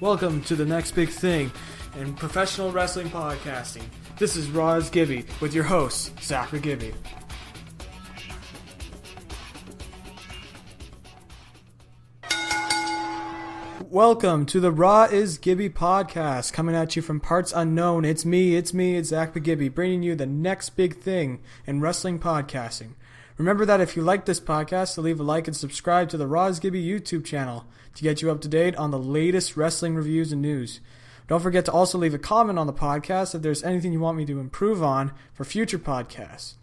Welcome to the next big thing in professional wrestling podcasting. This is Raw's Gibby with your host, Zachary Gibby. Welcome to the Raw is Gibby podcast, coming at you from parts unknown. It's Zach Gibby, bringing you the next big thing in wrestling podcasting. Remember that if you like this podcast, to leave a like and subscribe to the Raw is Gibby YouTube channel to get you up to date on the latest wrestling reviews and news. Don't forget to also leave a comment on the podcast if there's anything you want me to improve on for future podcasts.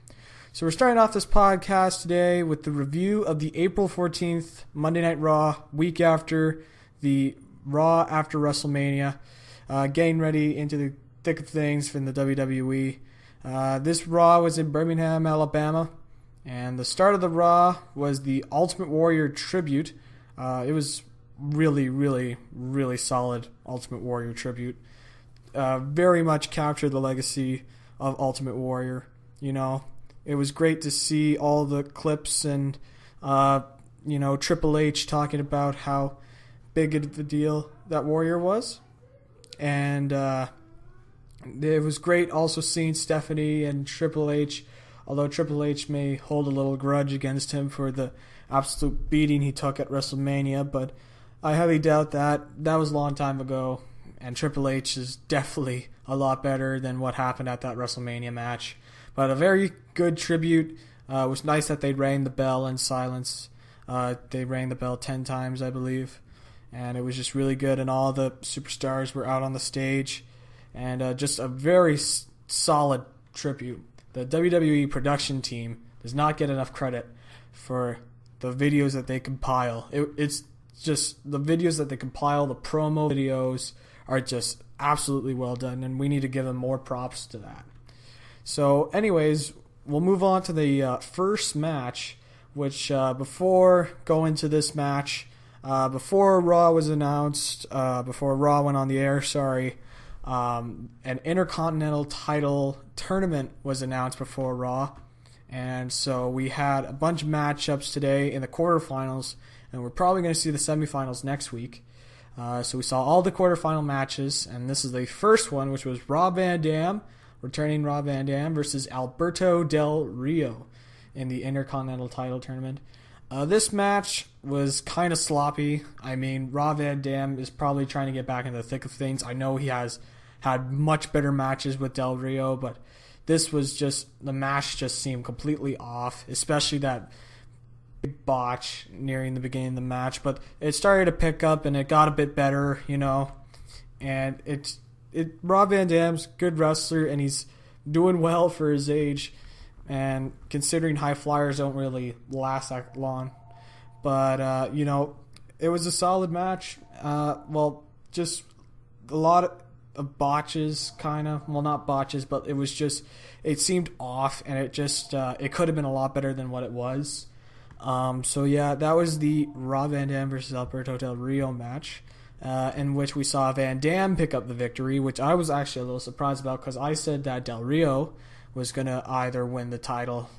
So we're starting off this podcast today with the review of the April 14th Monday Night Raw, week after the Raw after WrestleMania, getting ready into the thick of things from the WWE. This Raw was in Birmingham, Alabama, and the start of the Raw was the Ultimate Warrior tribute. It was really solid Ultimate Warrior tribute. Very much captured the legacy of Ultimate Warrior. You know, it was great to see all the clips and, Triple H talking about how big of a deal that Warrior was. And it was great also seeing Stephanie and Triple H, although Triple H may hold a little grudge against him for the absolute beating he took at WrestleMania, but I highly doubt that. That was a long time ago, and Triple H is definitely a lot better than what happened at that WrestleMania match. But a very good tribute. It was nice that they rang the bell in silence. They rang the bell 10 times, I believe. And it was just really good, and all the superstars were out on the stage. And just a very solid tribute. The WWE production team does not get enough credit for the videos that they compile. It's just the videos that they compile, the promo videos are just absolutely well done, and we need to give them more props to that. So anyways, we'll move on to the first match, which before going to this match, before Raw was announced, before Raw went on the air, an Intercontinental title tournament was announced before Raw. And so we had a bunch of matchups today in the quarterfinals, and we're probably going to see the semifinals next week. So we saw all the quarterfinal matches, and this is the first one, which was returning Rob Van Dam versus Alberto Del Rio in the Intercontinental title tournament. This match was kind of sloppy. I mean, Rob Van Dam is probably trying to get back into the thick of things. I know he has had much better matches with Del Rio, but this was just, the match just seemed completely off, especially that big botch nearing the beginning of the match. But it started to pick up, and it got a bit better, and Rob Van Dam's a good wrestler, and he's doing well for his age. And considering high flyers don't really last that long. But, it was a solid match. Just a lot of botches, kind of. Well, not botches, but it was just, it seemed off, and it just, it could have been a lot better than what it was. That was the Rob Van Dam versus Alberto Del Rio match, in which we saw Van Dam pick up the victory, which I was actually a little surprised about, because I said that Del Rio was going to either win the title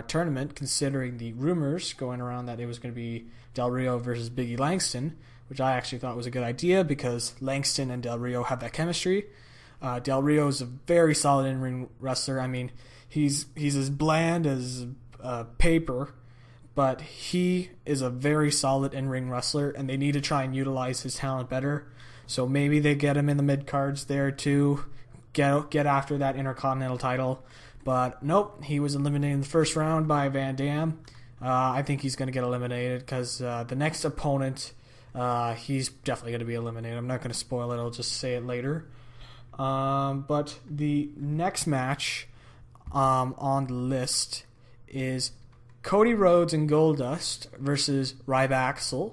tournament, considering the rumors going around that it was going to be Del Rio versus Biggie Langston, which I actually thought was a good idea because Langston and Del Rio have that chemistry. Del Rio is a very solid in-ring wrestler. I mean, he's as bland as paper, but he is a very solid in-ring wrestler, and they need to try and utilize his talent better. So maybe they get him in the mid-cards there too, get after that Intercontinental title. But nope, he was eliminated in the first round by Van Dam. I think he's going to get eliminated because the next opponent, he's definitely going to be eliminated. I'm not going to spoil it. I'll just say it later. But the next match on the list is Cody Rhodes and Goldust versus Ryback.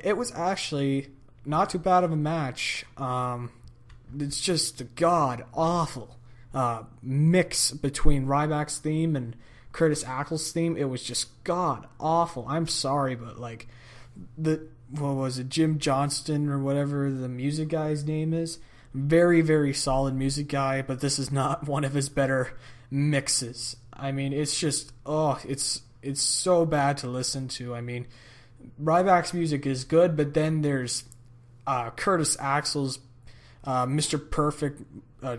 It was actually not too bad of a match. It's just a god-awful mix between Ryback's theme and Curtis Axel's theme. It was just god-awful. I'm sorry, but what was it, Jim Johnston or whatever the music guy's name is? Very, very solid music guy, but this is not one of his better mixes. I mean, it's just, it's so bad to listen to. I mean, Ryback's music is good, but then there's Curtis Axel's Mr. Perfect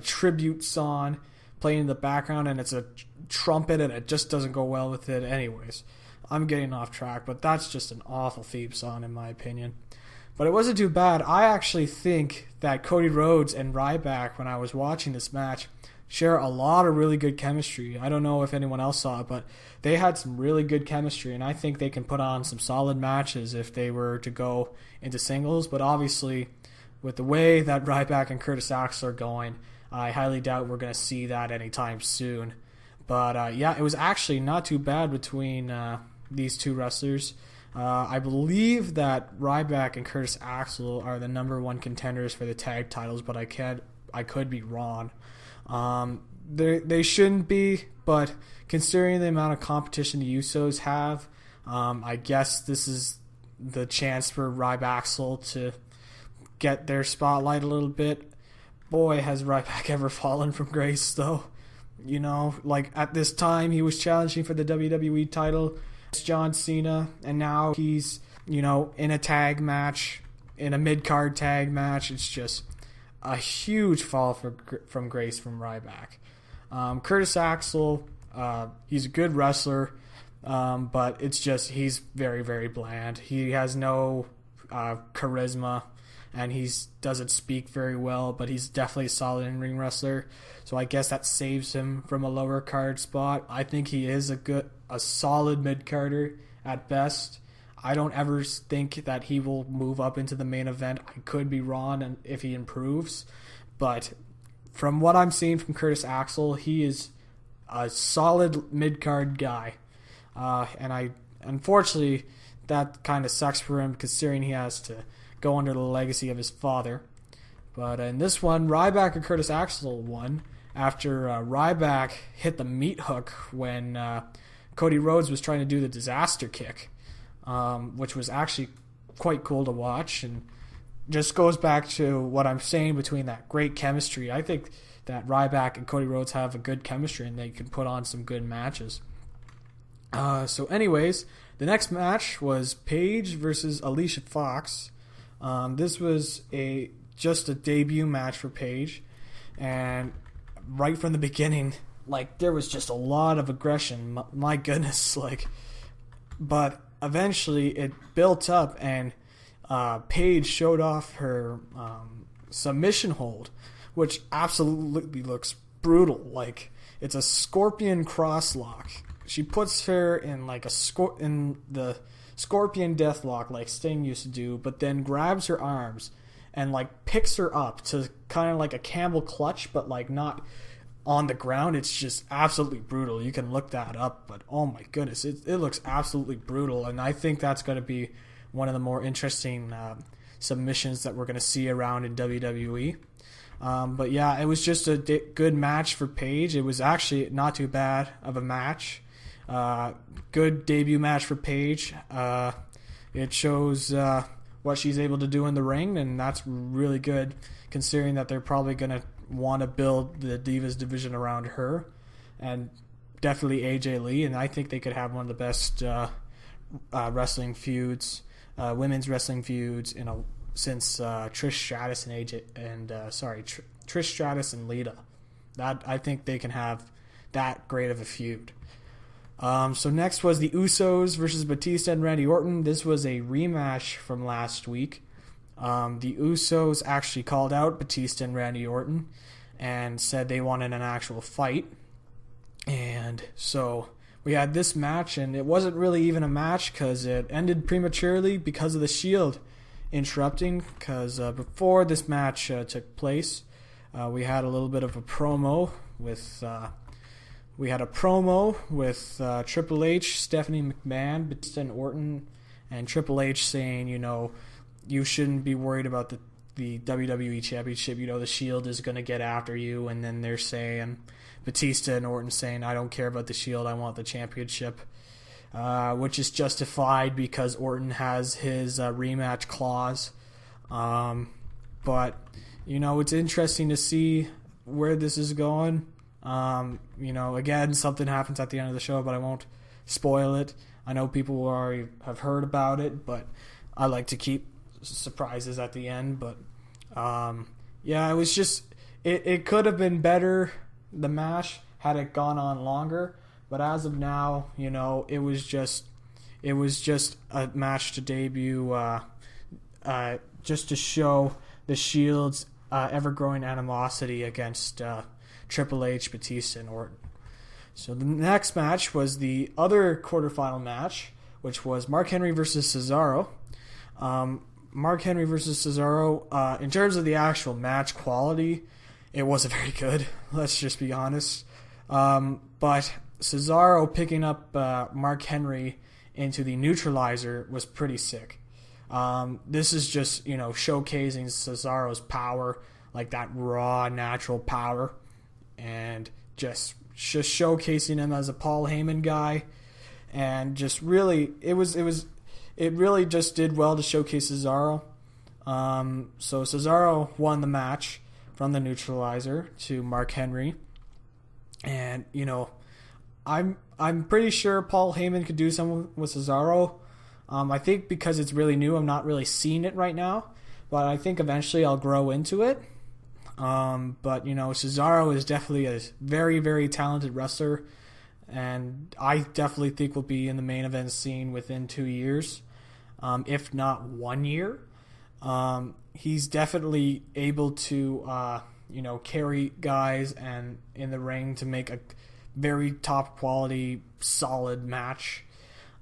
tribute song playing in the background, and it's a trumpet, and it just doesn't go well with it. Anyways, I'm getting off track, but that's just an awful theme song in my opinion. But it wasn't too bad. I actually think that Cody Rhodes and Ryback, when I was watching this match, share a lot of really good chemistry. I don't know if anyone else saw it, but they had some really good chemistry, and I think they can put on some solid matches if they were to go into singles. But obviously, with the way that Ryback and Curtis Axel are going, I highly doubt we're going to see that anytime soon. But yeah, it was actually not too bad between these two wrestlers. I believe that Ryback and Curtis Axel are the number one contenders for the tag titles, but I could be wrong. They shouldn't be, but considering the amount of competition the Usos have, I guess this is the chance for Ryback to get their spotlight a little bit. Boy, has Ryback ever fallen from grace, though. You know, like at this time he was challenging for the WWE title, John Cena, and now he's, you know, in a tag match, in a mid-card tag match. It's just a huge fall from grace from Ryback. Curtis Axel, he's a good wrestler, but it's just he's very, very bland. He has no charisma, and he doesn't speak very well, but he's definitely a solid in-ring wrestler. So I guess that saves him from a lower card spot. I think he is a solid mid-carder at best. I don't ever think that he will move up into the main event. I could be wrong and if he improves, but from what I'm seeing from Curtis Axel, he is a solid mid-card guy. And unfortunately, that kind of sucks for him considering he has to go under the legacy of his father. But in this one, Ryback and Curtis Axel won after Ryback hit the meat hook when Cody Rhodes was trying to do the disaster kick, which was actually quite cool to watch, and just goes back to what I'm saying between that great chemistry. I think that Ryback and Cody Rhodes have a good chemistry, and they can put on some good matches. So anyways, the next match was Paige versus Alicia Fox. This was just a debut match for Paige, and right from the beginning, like, there was just a lot of aggression. My goodness, but eventually it built up, and Paige showed off her submission hold, which absolutely looks brutal. Like, it's a scorpion crosslock. She puts her in in the scorpion deathlock like Sting used to do, but then grabs her arms and picks her up to kind of like a Campbell clutch, but not on the ground. It's just absolutely brutal. You can look that up, but oh my goodness, it looks absolutely brutal, and I think that's going to be one of the more interesting submissions that we're going to see around in WWE. But yeah, it was just a good match for Paige. It was actually not too bad of a match. Good debut match for Paige. It shows what she's able to do in the ring, and that's really good considering that they're probably going to want to build the Divas division around her, and definitely AJ Lee, and I think they could have one of the best wrestling feuds, women's wrestling feuds since Trish Stratus and Trish Stratus and Lita. That I think they can have that great of a feud. So next was the Usos versus Batista and Randy Orton. This was a rematch from last week. The Usos actually called out Batista and Randy Orton and said they wanted an actual fight. And so we had this match, and it wasn't really even a match because it ended prematurely because of the Shield interrupting. Because before this match took place, we had a little bit of a promo with... We had a promo with Triple H, Stephanie McMahon, Batista and Orton, and Triple H saying, you shouldn't be worried about the WWE Championship. The Shield is going to get after you. And then they're saying, Batista and Orton saying, I don't care about the Shield, I want the championship. Which is justified because Orton has his rematch clause. But, it's interesting to see where this is going. Again, something happens at the end of the show, but I won't spoil it. I know people already have heard about it, but I like to keep surprises at the end, but yeah, it was just it could have been better, the match, had it gone on longer. But as of now, it was just a match to debut, just to show the Shield's ever-growing animosity against Triple H, Batista, and Orton. So the next match was the other quarterfinal match, which was Mark Henry versus Cesaro. Mark Henry versus Cesaro, in terms of the actual match quality, it wasn't very good. Let's just be honest. But Cesaro picking up Mark Henry into the neutralizer was pretty sick. This is just, showcasing Cesaro's power, like that raw, natural power, and just showcasing him as a Paul Heyman guy, and just really, it really just did well to showcase Cesaro. So Cesaro won the match from the neutralizer to Mark Henry, and I'm pretty sure Paul Heyman could do something with Cesaro. I think because it's really new, I'm not really seeing it right now, but I think eventually I'll grow into it. But Cesaro is definitely a very, very talented wrestler, and I definitely think will be in the main event scene within 2 years, if not 1 year. He's definitely able to carry guys and in the ring to make a very top quality, solid match.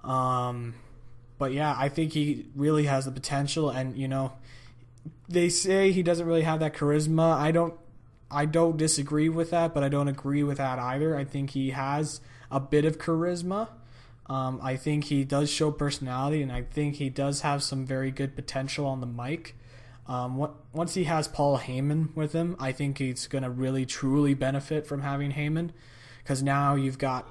But yeah, I think he really has the potential, and they say he doesn't really have that charisma. I don't disagree with that, but I don't agree with that either. I think he has a bit of charisma. I think he does show personality, and I think he does have some very good potential on the mic. Once he has Paul Heyman with him, I think he's going to really truly benefit from having Heyman, because now you've got,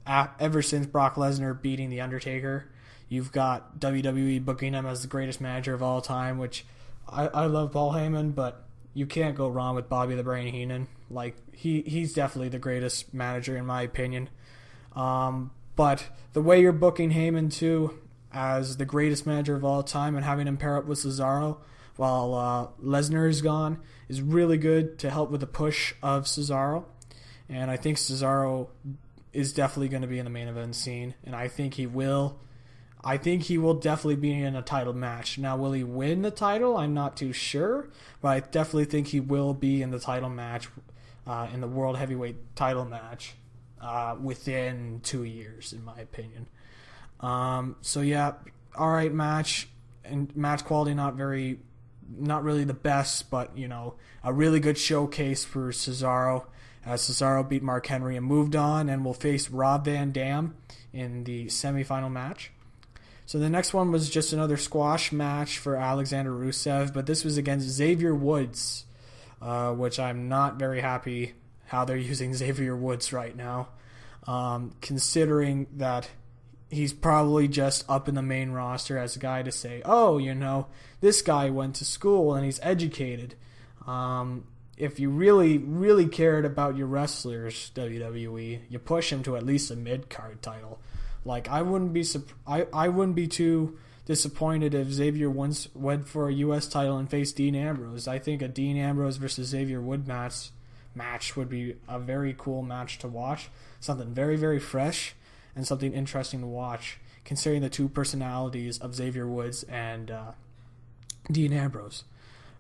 ever since Brock Lesnar beating The Undertaker, you've got WWE booking him as the greatest manager of all time, which I love Paul Heyman, but you can't go wrong with Bobby the Brain Heenan. Like, he's definitely the greatest manager in my opinion. But the way you're booking Heyman too as the greatest manager of all time and having him pair up with Cesaro while Lesnar is gone is really good to help with the push of Cesaro. And I think Cesaro is definitely going to be in the main event scene, and I think he will definitely be in a title match. Now, will he win the title? I'm not too sure, but I definitely think he will be in the title match, in the World Heavyweight title match, within 2 years, in my opinion. So yeah, alright match, and match quality not really the best, but a really good showcase for Cesaro, as Cesaro beat Mark Henry and moved on and will face Rob Van Dam in the semifinal match. So the next one was just another squash match for Alexander Rusev, but this was against Xavier Woods, which I'm not very happy how they're using Xavier Woods right now, considering that he's probably just up in the main roster as a guy to say, oh, this guy went to school and he's educated. If you really, really cared about your wrestlers, WWE, you push him to at least a mid-card title. Like, I wouldn't be too disappointed if Xavier Woods went for a U.S. title and faced Dean Ambrose. I think a Dean Ambrose versus Xavier Woods match would be a very cool match to watch. Something very, very fresh and something interesting to watch, considering the two personalities of Xavier Woods and Dean Ambrose.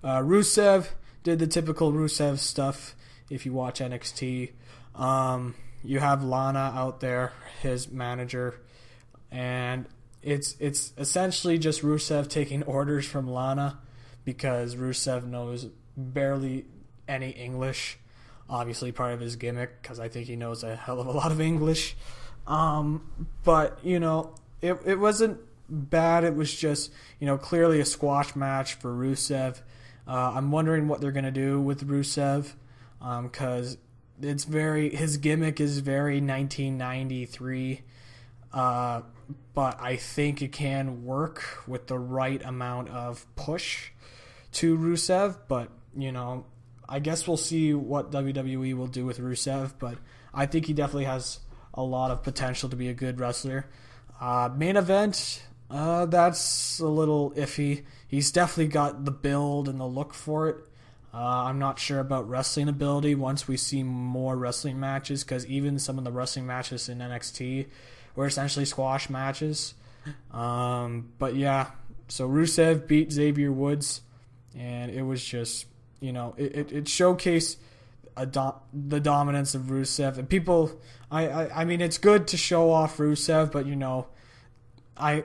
Rusev did the typical Rusev stuff if you watch NXT. You have Lana out there, his manager, and it's essentially just Rusev taking orders from Lana, because Rusev knows barely any English. Obviously part of his gimmick, because I think he knows a hell of a lot of English. But, it wasn't bad. It was just, clearly a squash match for Rusev. I'm wondering what they're going to do with Rusev, because his gimmick is very 1993, but I think it can work with the right amount of push to Rusev. But, I guess we'll see what WWE will do with Rusev, but I think he definitely has a lot of potential to be a good wrestler. Main event, That's a little iffy. He's definitely got the build and the look for it. I'm not sure about wrestling ability once we see more wrestling matches, because even some of the wrestling matches in NXT were essentially squash matches. But yeah, so Rusev beat Xavier Woods, and it was just, it showcased the dominance of Rusev. And people, I mean, it's good to show off Rusev, but I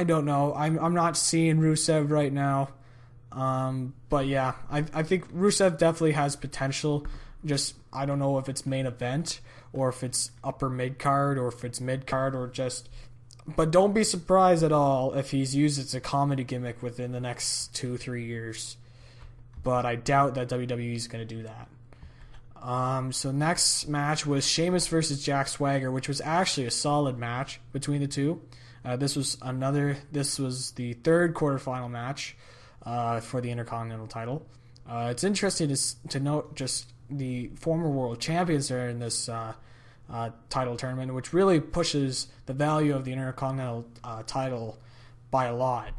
don't know. I'm not seeing Rusev right now. But yeah, I think Rusev definitely has potential. Just, I don't know if it's main event or if it's upper mid card or if it's mid card or just. But don't be surprised at all if he's used as a comedy gimmick within the next 2-3 years. But I doubt that WWE is going to do that. So next match was Sheamus versus Jack Swagger, which was actually a solid match between the two. This was the third quarterfinal match for the Intercontinental title. It's interesting to note just the former world champions are in this title tournament, which really pushes the value of the Intercontinental title by a lot,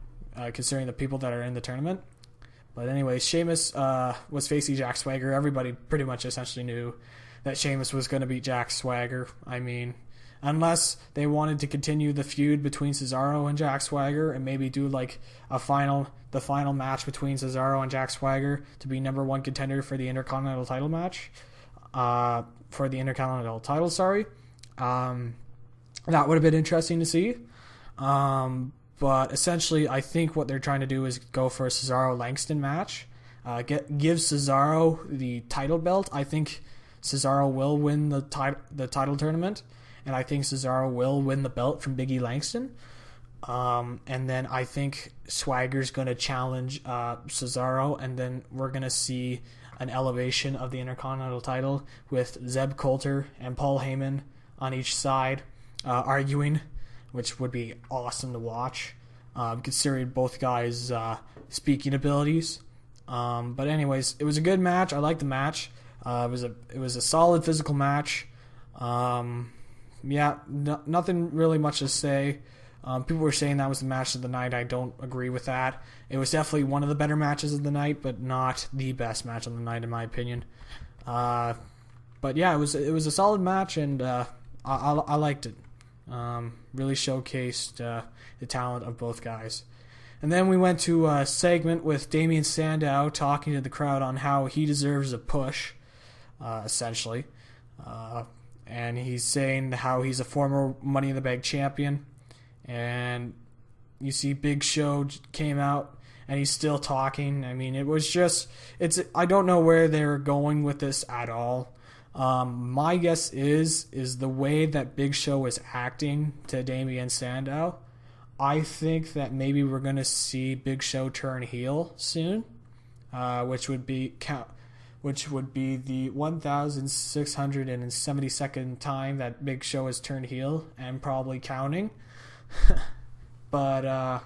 considering the people that are in the tournament. But anyway, Sheamus was facing Jack Swagger. Everybody pretty much essentially knew that Sheamus was going to beat Jack Swagger. I mean, unless they wanted to continue the feud between Cesaro and Jack Swagger and maybe do like the final match between Cesaro and Jack Swagger to be number one contender for the Intercontinental title match. For the Intercontinental title, sorry. That would have been interesting to see. But essentially, I think what they're trying to do is go for a Cesaro-Langston match. Give Cesaro the title belt. I think Cesaro will win the title tournament. And I think Cesaro will win the belt from Big E Langston. And then I think Swagger's going to challenge Cesaro. And then we're going to see an elevation of the Intercontinental title with Zeb Coulter and Paul Heyman on each side arguing, which would be awesome to watch, considering both guys' speaking abilities. But anyways, it was a good match. I liked the match. It was a solid physical match. Nothing really much to say. People were saying that was the match of the night. I don't agree with that. It was definitely one of the better matches of the night, but not the best match of the night in my opinion. But yeah, it was a solid match, and I liked it. Really showcased the talent of both guys. And then we went to a segment with Damien Sandow talking to the crowd on how he deserves a push, essentially. And he's saying how he's a former Money in the Bank champion. And you see Big Show came out and he's still talking. I mean, I don't know where they're going with this at all. My guess is the way that Big Show is acting to Damien Sandow. I think that maybe we're going to see Big Show turn heel soon, which would be the 1,672nd time that Big Show has turned heel, and probably counting. But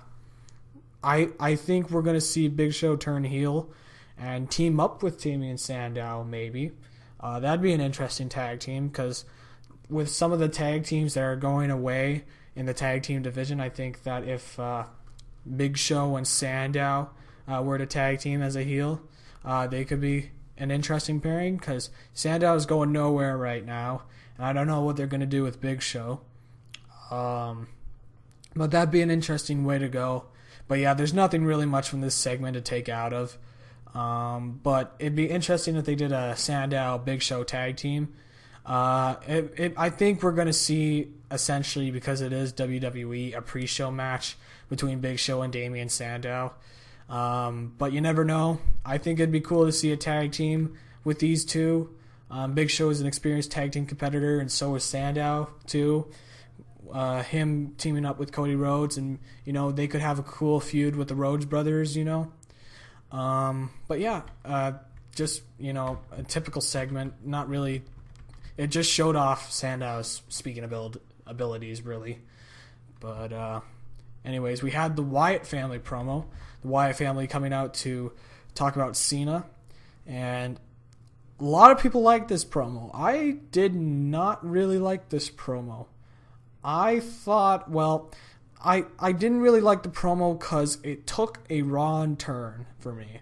I think we're going to see Big Show turn heel and team up with Damien Sandow, maybe. That'd be an interesting tag team, because with some of the tag teams that are going away in the tag team division, I think that if Big Show and Sandow were to tag team as a heel, they could be an interesting pairing, because Sandow is going nowhere right now, and I don't know what they're going to do with Big Show. But that'd be an interesting way to go. But yeah, there's nothing really much from this segment to take out of. But it'd be interesting if they did a Sandow Big Show tag team. I think we're going to see, essentially, because it is WWE, a pre-show match between Big Show and Damien Sandow. But you never know. I think it'd be cool to see a tag team with these two. Big Show is an experienced tag team competitor, and so is Sandow too. Him teaming up with Cody Rhodes, and they could have a cool feud with the Rhodes brothers. But yeah, just a typical segment. Not really. It just showed off Sandow's speaking abilities, really. But anyways, we had the Wyatt family promo. The Wyatt family coming out to talk about Cena, and a lot of people liked this promo. I did not really like this promo. I thought, I didn't really like the promo because it took a wrong turn for me.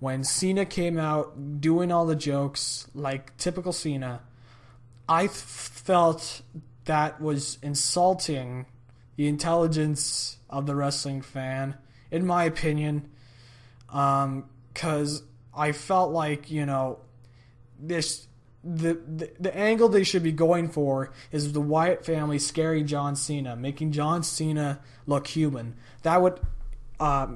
When Cena came out doing all the jokes, like typical Cena, I felt that was insulting the intelligence of the wrestling fan, in my opinion, because I felt like, this the angle they should be going for is the Wyatt family scaring John Cena, making John Cena look human. That would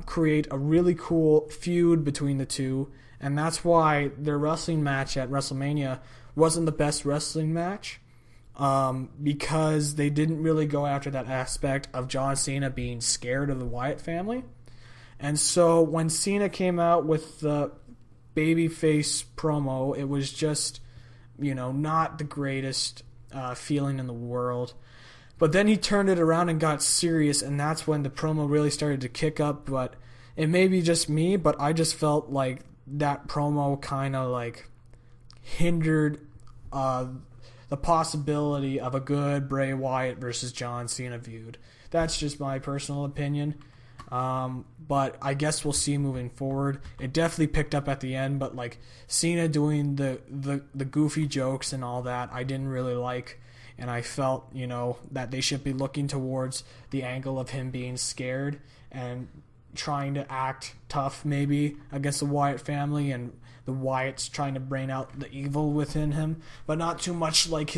create a really cool feud between the two, and that's why their wrestling match at WrestleMania wasn't the best wrestling match, because they didn't really go after that aspect of John Cena being scared of the Wyatt family. And so when Cena came out with the babyface promo, it was just, not the greatest feeling in the world. But then he turned it around and got serious, and that's when the promo really started to kick up. But it may be just me, but I just felt like that promo kind of like hindered the possibility of a good Bray Wyatt versus John Cena feud. That's just my personal opinion. But I guess we'll see moving forward. It definitely picked up at the end, but like Cena doing the goofy jokes and all that, I didn't really like. And I felt, that they should be looking towards the angle of him being scared and trying to act tough maybe against the Wyatt family, and the Wyatts trying to bring out the evil within him, but not too much like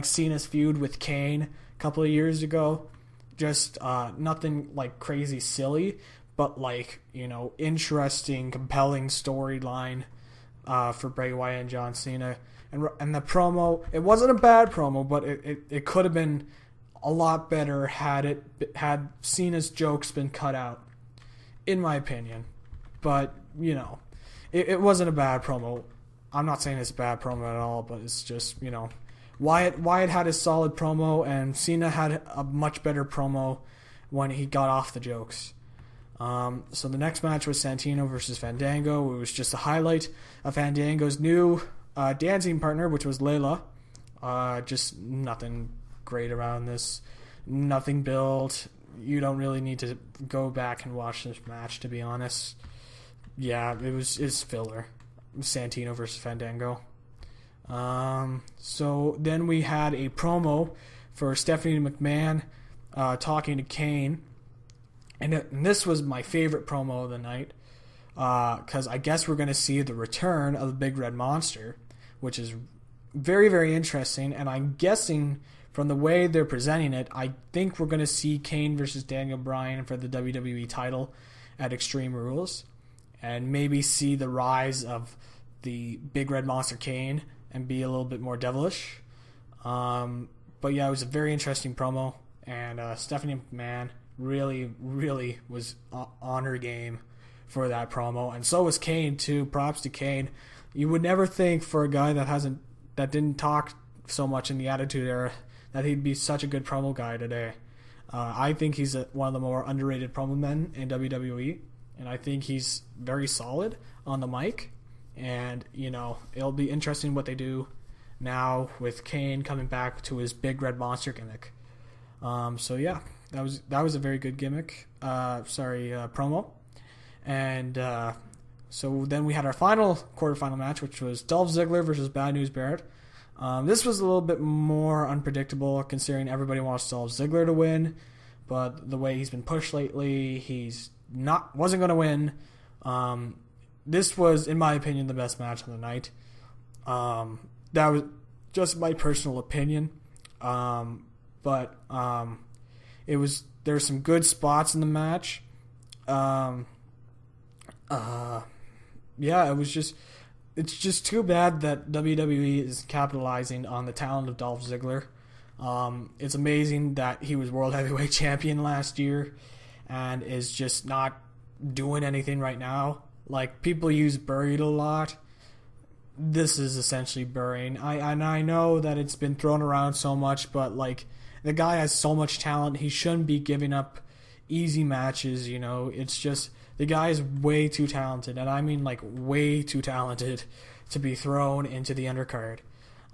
Cena's feud with Kane a couple of years ago. Just nothing like crazy silly, but like, interesting, compelling storyline for Bray Wyatt and John Cena. And the promo, it wasn't a bad promo, but it could have been a lot better had Cena's jokes been cut out, in my opinion. But, it wasn't a bad promo. I'm not saying it's a bad promo at all, but it's just, Wyatt had a solid promo, and Cena had a much better promo when he got off the jokes. So the next match was Santino versus Fandango. It was just a highlight of Fandango's new dancing partner, which was Layla. Just nothing great around this. Nothing built. You don't really need to go back and watch this match, to be honest. Yeah, it's filler. Santino versus Fandango. So then we had a promo for Stephanie McMahon talking to Kane. And this was my favorite promo of the night, because I guess we're going to see the return of the Big Red Monster, which is very, very interesting. And I'm guessing from the way they're presenting it, I think we're going to see Kane versus Daniel Bryan for the WWE title at Extreme Rules, and maybe see the rise of the Big Red Monster Kane and be a little bit more devilish. But yeah, it was a very interesting promo, and Stephanie McMahon really, really was on her game for that promo, and so was Kane too. Props to Kane. You would never think for a guy that didn't talk so much in the Attitude Era that he'd be such a good promo guy today. I think he's one of the more underrated promo men in WWE, and I think he's very solid on the mic. And it'll be interesting what they do now with Kane coming back to his Big Red Monster gimmick. So yeah, that was a very good gimmick. Promo. And so then we had our final quarterfinal match, which was Dolph Ziggler versus Bad News Barrett. This was a little bit more unpredictable, considering everybody wants Dolph Ziggler to win, but the way he's been pushed lately, wasn't going to win. This was, in my opinion, the best match of the night. That was just my personal opinion. But there were some good spots in the match. It's just too bad that WWE is capitalizing on the talent of Dolph Ziggler. It's amazing that he was World Heavyweight Champion last year and is just not doing anything right now. Like, people use buried a lot. This is essentially burying. I know that it's been thrown around so much, but like, the guy has so much talent. He shouldn't be giving up easy matches. It's just, the guy is way too talented, and I mean like way too talented to be thrown into the undercard.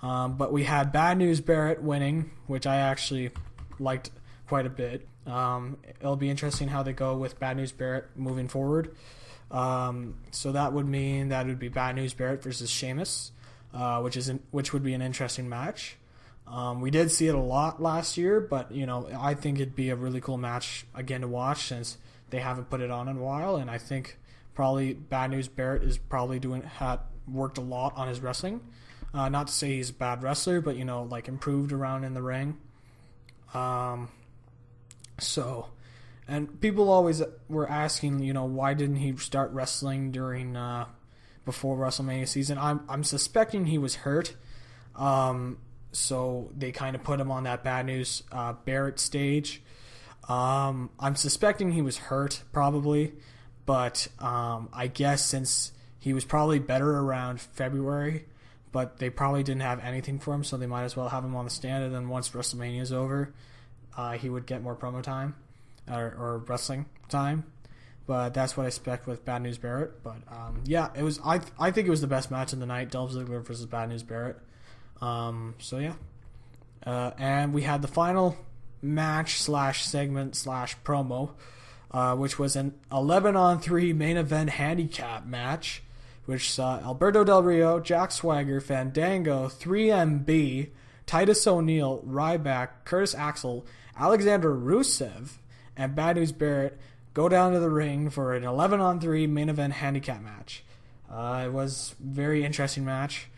But we had Bad News Barrett winning, which I actually liked quite a bit. It'll be interesting how they go with Bad News Barrett moving forward. So that would mean that it would be Bad News Barrett versus Sheamus, which would be an interesting match. We did see it a lot last year, but I think it'd be a really cool match again to watch since they haven't put it on in a while, and I think probably Bad News Barrett is probably worked a lot on his wrestling. Not to say he's a bad wrestler, but improved around in the ring. And people always were asking, why didn't he start wrestling during before WrestleMania season? I'm suspecting he was hurt. So they kind of put him on that Bad News Barrett stage. I'm suspecting he was hurt probably, but I guess since he was probably better around February, but they probably didn't have anything for him, so they might as well have him on the stand, and then once WrestleMania is over, he would get more promo time or wrestling time. But that's what I expect with Bad News Barrett. But it was. I think it was the best match of the night: Dolph Ziggler versus Bad News Barrett. And we had the final match / segment / promo, which was an 11-on-3 main event handicap match, which saw Alberto Del Rio, Jack Swagger, Fandango, 3MB, Titus O'Neil, Ryback, Curtis Axel, Alexander Rusev, and Bad News Barrett go down to the ring for an 11-on-3 main event handicap match. It was a very interesting match.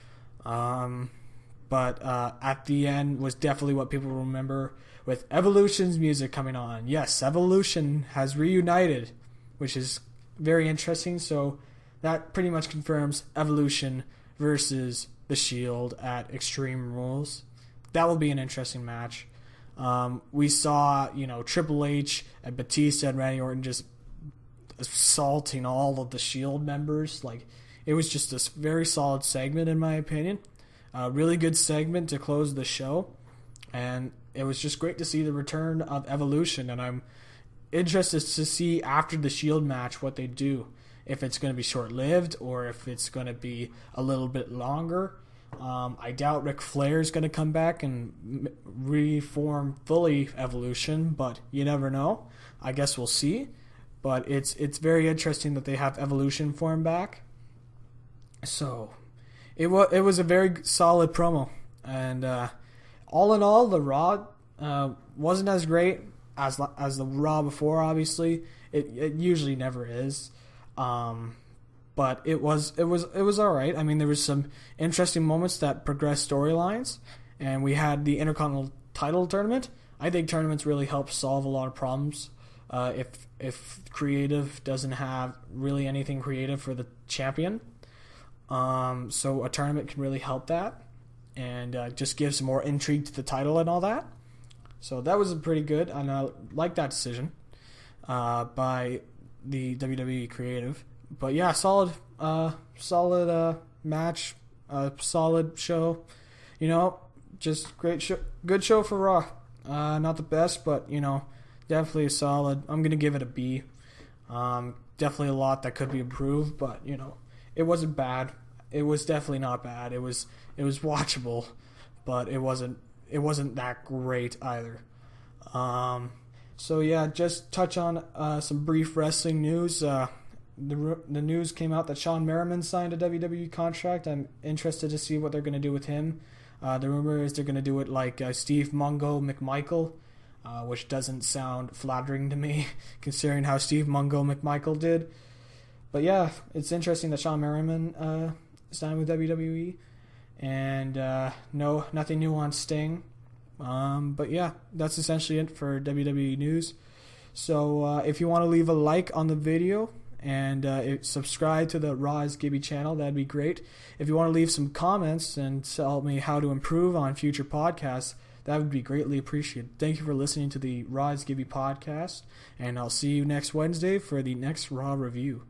But at the end was definitely what people remember with Evolution's music coming on. Yes, Evolution has reunited, which is very interesting. So that pretty much confirms Evolution versus The Shield at Extreme Rules. That will be an interesting match. We saw, Triple H and Batista and Randy Orton just assaulting all of the Shield members. It was just a very solid segment in my opinion. A really good segment to close the show, and it was just great to see the return of Evolution, and I'm interested to see after the Shield match what they do, if it's going to be short-lived or if it's going to be a little bit longer. I doubt Ric Flair is going to come back and reform fully Evolution, but you never know. I guess we'll see, but it's very interesting that they have Evolution form back. So It was a very solid promo, and all in all, the Raw wasn't as great as the Raw before. Obviously, it usually never is, but it was all right. I mean, there was some interesting moments that progressed storylines, and we had the Intercontinental Title tournament. I think tournaments really help solve a lot of problems. If creative doesn't have really anything creative for the champion. So a tournament can really help that and just give some more intrigue to the title and all that. So that was pretty good, and I like that decision by the WWE creative. But yeah, solid match, solid show. Just great show, good show for Raw. Not the best, but definitely a solid. I'm gonna give it a B. Definitely a lot that could be improved, but it wasn't bad. It was definitely not bad. It was watchable, but it wasn't that great either. So yeah, just touch on some brief wrestling news. The news came out that Shawn Merriman signed a WWE contract. I'm interested to see what they're going to do with him. The rumor is they're going to do it like Steve Mungo McMichael, which doesn't sound flattering to me, considering how Steve Mungo McMichael did. But yeah, it's interesting that Shawn Merriman signed with WWE, and nothing new on Sting. But yeah, that's essentially it for WWE news. So if you want to leave a like on the video and subscribe to the Raw is Gibby channel, that'd be great. If you want to leave some comments and tell me how to improve on future podcasts, that would be greatly appreciated. Thank you for listening to the Raw is Gibby podcast, and I'll see you next Wednesday for the next Raw review.